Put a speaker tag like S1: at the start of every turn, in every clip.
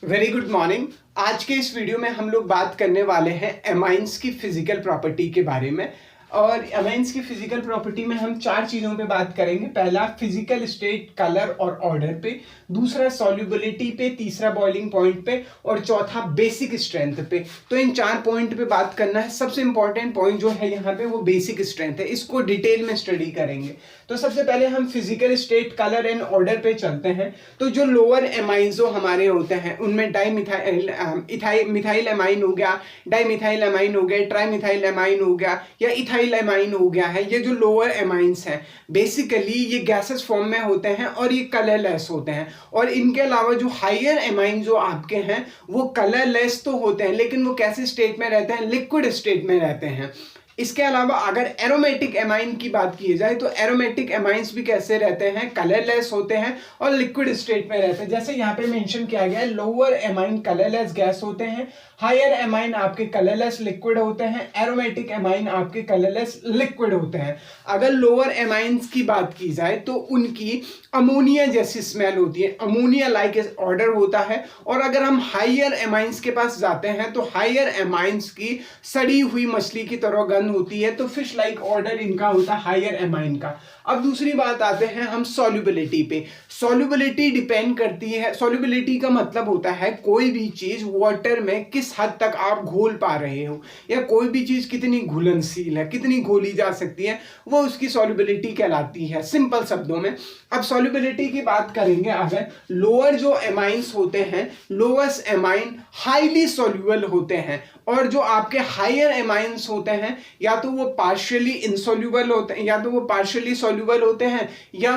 S1: Very good morning. आज के इस वीडियो में हम लोग बात करने वाले हैं एमाइंस की फिजिकल प्रॉपर्टी के बारे में। और एमाइंस की फिजिकल प्रॉपर्टी में हम चार चीज़ों पे बात करेंगे। पहला फिजिकल स्टेट, कलर और ऑर्डर पे, दूसरा सॉल्युबिलिटी पे, तीसरा बॉइलिंग पॉइंट पे और चौथा बेसिक स्ट्रेंथ पे। तो इन चार पॉइंट पे बात करना है। सबसे इंपॉर्टेंट पॉइंट जो है यहाँ पे वो बेसिक स्ट्रेंथ है, इसको डिटेल में स्टडी करेंगे। तो सबसे पहले हम physical state, colour and order पे चलते हैं। तो जो लोअर एमाइंस जो हमारे होते हैं उनमें मिथाइल एमाइन हो गया, डाइमिथाइल एमाइन हो गया, ट्राइमिथाइल एमाइन हो गया या इथाइल एमाइन हो गया है। ये जो लोअर एमाइंस हैं बेसिकली ये गैसेस फॉर्म में होते हैं और ये कलरलेस होते हैं। और इनके अलावा जो हायर एमाइन जो आपके हैं वो कलरलेस तो होते हैं, लेकिन वो कैसे स्टेट में रहते हैं? लिक्विड स्टेट में रहते हैं। इसके अलावा अगर एरोमेटिक एमाइन की बात की जाए तो एरोमेटिक एमाइंस भी कैसे रहते हैं? कलरलेस होते हैं और लिक्विड स्टेट में रहते हैं। जैसे यहाँ पे मेंशन किया गया है, लोअर एमाइन कलरलेस गैस होते हैं, हायर एमाइन आपके कलरलेस लिक्विड होते हैं, एरोमेटिक एमाइन आपके कलरलेस लिक्विड होते हैं। अगर लोअर एमाइंस की बात की जाए तो उनकी अमोनिया जैसी स्मेल होती है, अमोनिया लाइक ऑर्डर होता है। और अगर हम हायर एमाइंस के पास जाते हैं तो हायर एमाइंस की सड़ी हुई मछली की तरह गंध होती है। तो फिश लाइक ऑर्डर इनका होता है हायर एमाइन का। अब दूसरी बात आते हैं हम सॉल्युबिलिटी पे। सॉल्युबिलिटी डिपेंड करती है, सॉल्युबिलिटी का मतलब होता है कोई भी चीज वाटर में किस हद तक आप घोल पा रहे हो, या कोई भी चीज कितनी घुलनशील है, कितनी घोली जा सकती है, वो उसकी सॉल्युबिलिटी कहलाती है, सिंपल शब्दों में। अब सॉल्युबिलिटी की बात करेंगे, अगर लोअर जो एमाइंस होते हैं, लोएस्ट एमाइन हाईली सॉल्युबल होते हैं, और जो आपके हायर एमाइंस होते हैं या तो वो पार्शियली इनसॉल्युबल होते हैं, या तो वो पार्शियली सॉल्युबल होते हैं, या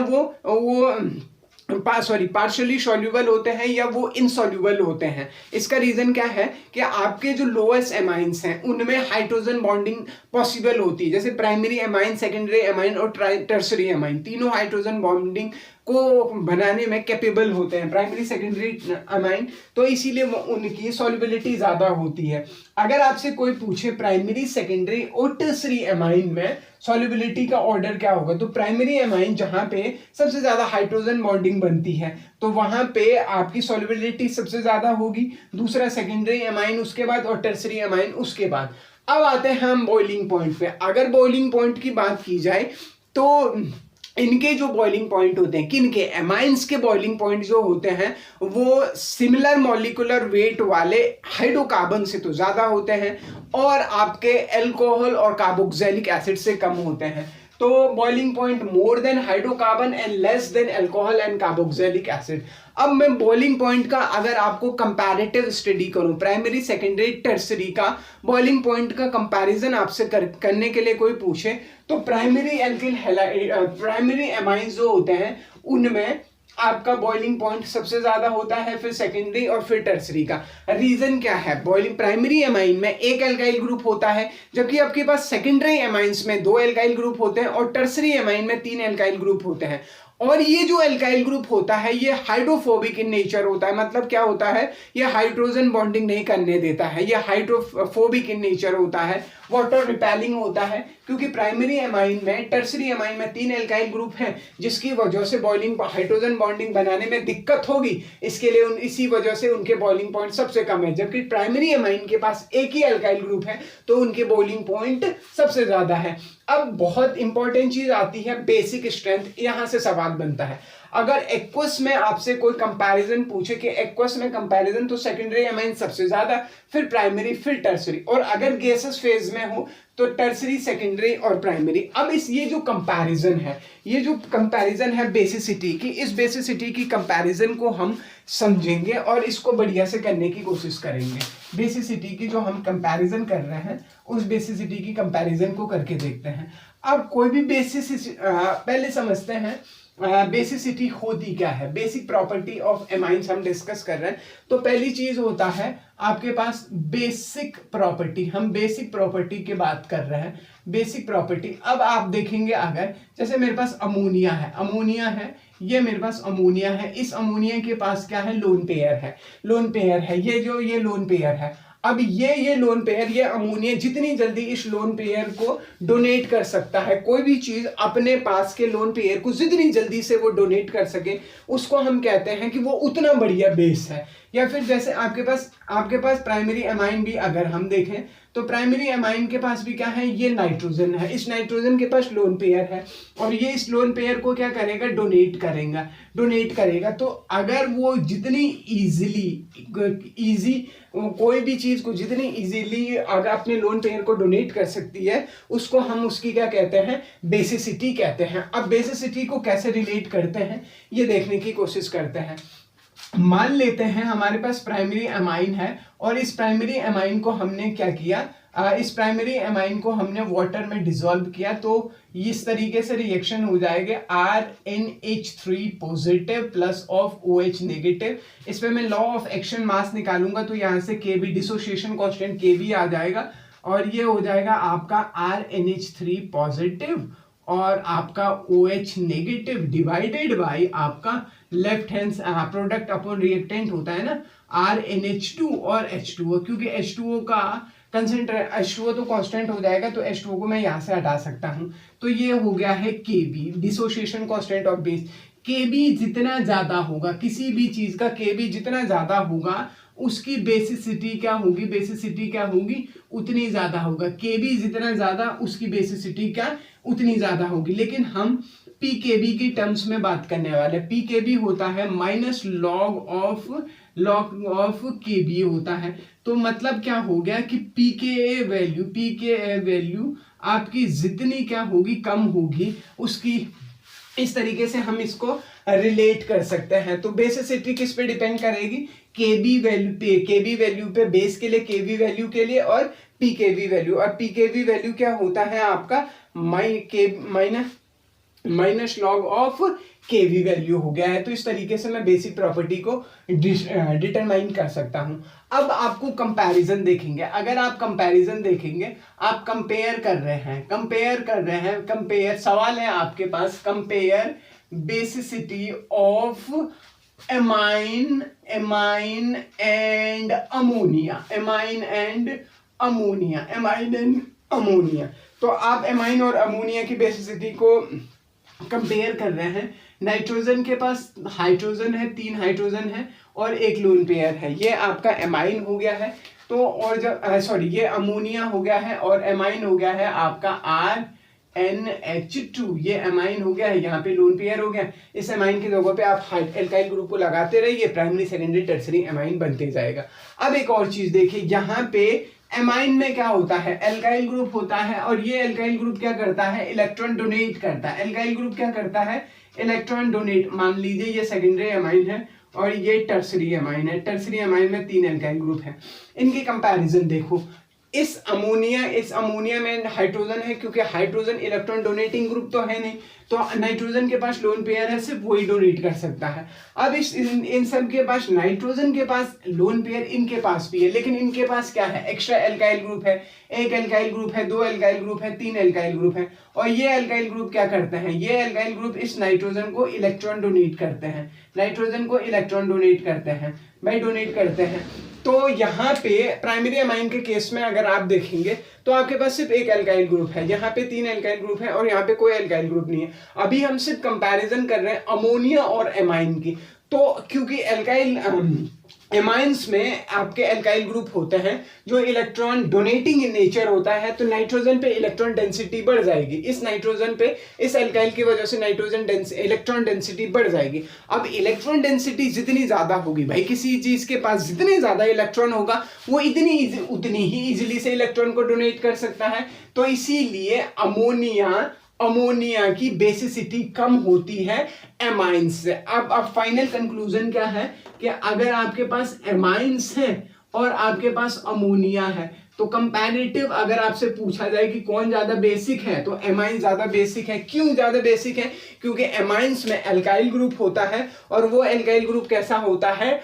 S1: पार्शियली सॉल्युबल होते हैं, या वो इनसॉल्युबल होते हैं। इसका रीजन क्या है कि आपके जो लोएस्ट एमाइंस हैं उनमें हाइड्रोजन बॉन्डिंग पॉसिबल होती है। जैसे प्राइमरी एमाइन, सेकेंडरी एमाइन और टर्शरी एमाइन, तीनों हाइड्रोजन बॉन्डिंग को बनाने में कैपेबल होते हैं, प्राइमरी सेकेंडरी एमाइन। तो इसीलिए उनकी सॉल्युबिलिटी ज्यादा होती है। अगर आपसे कोई पूछे प्राइमरी, सेकेंडरी और टर्शरी एमाइन में सॉल्युबिलिटी का ऑर्डर क्या होगा, तो प्राइमरी एमाइन जहां पे सबसे ज्यादा हाइड्रोजन बॉन्डिंग बनती है तो वहां पे आपकी सॉल्युबिलिटी सबसे ज्यादा होगी, दूसरा सेकेंडरी एमाइन उसके बाद और टर्शरी एमाइन उसके बाद। अब आते हैं हम बॉइलिंग पॉइंट पे। अगर बॉइलिंग पॉइंट की बात की जाए तो इनके जो बॉइलिंग पॉइंट होते हैं, किनके? एमाइंस के बॉइलिंग पॉइंट जो होते हैं वो सिमिलर मॉलिक्यूलर वेट वाले हाइड्रोकार्बन से तो ज्यादा होते हैं और आपके अल्कोहल और कार्बोक्सिलिक एसिड से कम होते हैं। तो boiling point more than hydrocarbon and less than alcohol and carboxylic acid. अब मैं बॉइलिंग पॉइंट का अगर आपको कंपैरेटिव स्टडी करूं, प्राइमरी, सेकेंडरी, टर्सरी का बॉइलिंग पॉइंट का कंपैरिजन आपसे करने के लिए कोई पूछे तो प्राइमरी एमाइंस जो होते हैं उनमें आपका बॉइलिंग पॉइंट सबसे ज्यादा होता है, फिर सेकेंडरी और फिर टर्सरी का। रीजन क्या है? बॉइलिंग प्राइमरी एमाइन में एक एल्काइल ग्रुप होता है, जबकि आपके पास सेकेंडरी एमाइंस में दो एल्काइल ग्रुप होते हैं और टर्सरी एमाइन में तीन एल्काइल ग्रुप होते हैं। और ये जो एल्काइल ग्रुप होता है ये हाइड्रोफोबिक इन नेचर होता है। मतलब क्या होता है? ये हाइड्रोजन बॉन्डिंग नहीं करने देता है, ये हाइड्रोफोबिक इन नेचर होता है, वाटर रिपेलिंग होता है। क्योंकि प्राइमरी एमाइन में, टर्सरी एमाइन में तीन एल्काइल ग्रुप हैं, जिसकी वजह से बॉइलिंग हाइड्रोजन बॉन्डिंग बनाने में दिक्कत होगी, इसके लिए इसी वजह से उनके बॉइलिंग पॉइंट सबसे कम है। जबकि प्राइमरी एमाइन के पास एक ही एल्काइल ग्रुप है तो उनके बॉइलिंग पॉइंट सबसे ज्यादा है। अब बहुत इंपॉर्टेंट चीज आती है बेसिक स्ट्रेंथ। यहां से सवाल बनता है, अगर एक्वस में आपसे कोई कंपैरिजन पूछे कि एक्वस में कंपैरिजन, तो सेकेंडरी एमाइन सबसे ज्यादा, फिर प्राइमरी, फिर टर्सरी। और अगर गैसेस फेज में हो तो टर्सरी, सेकेंडरी और प्राइमरी। अब ये जो कंपैरिजन है, ये जो कंपैरिजन है बेसिसिटी की, इस बेसिसिटी की कंपैरिजन को हम समझेंगे और इसको बढ़िया से करने की कोशिश करेंगे। बेसिसिटी की जो हम कंपैरिजन कर रहे हैं उस बेसिसिटी की कंपैरिजन को करके देखते हैं। अब कोई भी बेसिस पहले समझते हैं बेसिसिटी होती क्या है, बेसिक प्रॉपर्टी ऑफ एमाइंस हम डिस्कस कर रहे हैं। तो पहली चीज होता है आपके पास बेसिक प्रॉपर्टी। हम बेसिक प्रॉपर्टी की बात कर रहे हैं, बेसिक प्रॉपर्टी। अब आप देखेंगे, अगर जैसे मेरे पास अमोनिया है, ये मेरे पास अमोनिया है, इस अमोनिया के पास क्या है? लोन पेयर है, ये लोन पेयर है। अब ये लोन पेयर, ये अमोनिया जितनी जल्दी इस लोन पेयर को डोनेट कर सकता है, कोई भी चीज अपने पास के लोन पेयर को जितनी जल्दी से वो डोनेट कर सके, उसको हम कहते हैं कि वो उतना बढ़िया बेस है। या फिर जैसे आपके पास प्राइमरी अमाइन भी अगर हम देखें तो प्राइमरी अमाइन के पास भी क्या है, ये नाइट्रोजन है, इस नाइट्रोजन के पास लोन पेयर है और ये इस लोन पेयर को क्या करेगा, डोनेट करेगा। तो अगर वो जितनी इजी कोई भी चीज को जितनी इजीली अगर अपने लोन पेयर को डोनेट कर सकती है, उसको हम उसकी क्या कहते हैं, बेसिसिटी कहते हैं। अब बेसिसिटी को कैसे रिलेट करते हैं ये देखने की कोशिश करते हैं। मान लेते हैं हमारे पास प्राइमरी अमाइन है और इस प्राइमरी अमाइन को हमने क्या किया, इस प्राइमरी अमाइन को हमने वाटर में डिसॉल्व किया, तो इस तरीके से रिएक्शन हो जाएगा RNH3 positive plus of OH negative. इस पे मैं लॉ ऑफ एक्शन मास निकालूंगा तो यहाँ से Kb डिसोसिएशन कांस्टेंट Kb आ जाएगा और ये हो जाएगा आपका RNH3 पॉजिटिव और आपका OH नेगेटिव डिवाइडेड बाय आपका left hand product upon reactant होता है ना RNH2 और H2O, क्योंकि H2O का कंसेंट्रेट H2O तो कांस्टेंट हो जाएगा तो H2O को मैं यहाँ से हटा सकता हूँ। तो ये हो गया है Kb dissociation constant of base. Kb जितना ज्यादा होगा, किसी भी चीज का Kb जितना ज्यादा होगा उसकी बेसिसिटी क्या होगी, उतनी ज्यादा होगा। Kb जितना ज्यादा उसकी बेसिसिटी क्या उतनी ज्यादा होगी। लेकिन हम pKb की टर्म्स में बात करने वाले। pKb होता है माइनस लॉग ऑफ Kb होता है। तो मतलब क्या हो गया कि pKa वैल्यू आपकी जितनी क्या होगी, कम होगी उसकी, इस तरीके से हम इसको रिलेट कर सकते हैं। तो बेसिसिटी किस पे डिपेंड करेगी, Kb वैल्यू पे, बेस के लिए Kb वैल्यू के लिए और pKb वैल्यू। और pKb वैल्यू क्या होता है आपका minus log of Kb value हो गया है। तो इस तरीके से मैं बेसिक प्रॉपर्टी को डिटरमाइन कर सकता हूं। अब आपको कंपैरिजन देखेंगे, अगर आप कंपैरिजन देखेंगे, आप कंपेयर कर रहे हैं, सवाल है आपके पास, compare basicity of amine and ammonia. तो आप एमाइन और अमोनिया की बेसिसिटी को कंपेयर कर रहे हैं। नाइट्रोजन के पास हाइड्रोजन है, 3 हाइड्रोजन है और एक लोन पेयर है, ये आपका एमाइन हो गया है। तो और जब ये अमोनिया हो गया है और एमाइन हो गया है आपका RNH2, ये एमाइन हो गया है, यहाँ पे लोन पेयर हो गया। इस एमाइन की जगह पे आप एल्काइल ग्रुप को लगाते रहिए, प्राइमरी सेकेंडरी टर्सरी एमाइन बनते जाएगा। अब एक और चीज देखिए, यहाँ पे एमाइन में क्या होता है, एल्काइल ग्रुप होता है और ये एल्काइल ग्रुप क्या करता है, इलेक्ट्रॉन डोनेट करता है। एल्काइल ग्रुप क्या करता है, इलेक्ट्रॉन डोनेट। मान लीजिए ये सेकेंडरी एमाइन है और ये टर्सरी एमाइन है। टर्सरी एमाइन में 3 एल्काइल ग्रुप है। इनकी कंपैरिजन देखो, इस अमोनिया में हाइड्रोजन है, क्योंकि हाइड्रोजन इलेक्ट्रॉन डोनेटिंग ग्रुप तो है नहीं, तो नाइट्रोजन के पास लोन पेयर है, सिर्फ वही डोनेट कर सकता है। अब इन सब के पास, नाइट्रोजन के पास लोन पेयर इनके पास भी है, लेकिन इनके पास क्या है, एक्स्ट्रा एल्काइल ग्रुप है, 1 एल्काइल ग्रुप है, 2 एल्काइल ग्रुप है, 3 एल्काइल ग्रुप है। और ये एल्काइल ग्रुप क्या करते हैं, ये एल्काइल ग्रुप इस नाइट्रोजन को इलेक्ट्रॉन डोनेट करते हैं, तो यहाँ पे प्राइमरी अमाइन के केस में अगर आप देखेंगे तो आपके पास सिर्फ 1 एल्काइल ग्रुप है, यहाँ पे 3 एल्काइल ग्रुप है और यहाँ पे कोई एल्काइल ग्रुप नहीं है। अभी हम सिर्फ कंपैरिजन कर रहे हैं अमोनिया और एमाइन की। तो क्योंकि एमाइंस में आपके एल्काइल ग्रुप होते हैं जो इलेक्ट्रॉन डोनेटिंग इन नेचर होता है, तो नाइट्रोजन पे इलेक्ट्रॉन डेंसिटी बढ़ जाएगी। इस नाइट्रोजन पे, इस एल्काइल की वजह से इलेक्ट्रॉन डेंसिटी बढ़ जाएगी। अब इलेक्ट्रॉन डेंसिटी जितनी ज्यादा होगी भाई, किसी चीज के पास जितने ज्यादा इलेक्ट्रॉन होगा वो उतनी ही इजीली से इलेक्ट्रॉन को डोनेट कर सकता है। तो इसीलिए अमोनिया की बेसिसिटी कम होती है एमाइंस से। अब फाइनल कंक्लूजन क्या है कि अगर आपके पास एमाइंस है और आपके पास अमोनिया है, तो कंपैरेटिव अगर आपसे पूछा जाए कि कौन ज्यादा बेसिक है, तो एमाइन ज्यादा बेसिक है। क्यों ज्यादा बेसिक है, क्योंकि एमाइंस में एल्काइल ग्रुप होता है और वो एल्काइल ग्रुप कैसा होता है,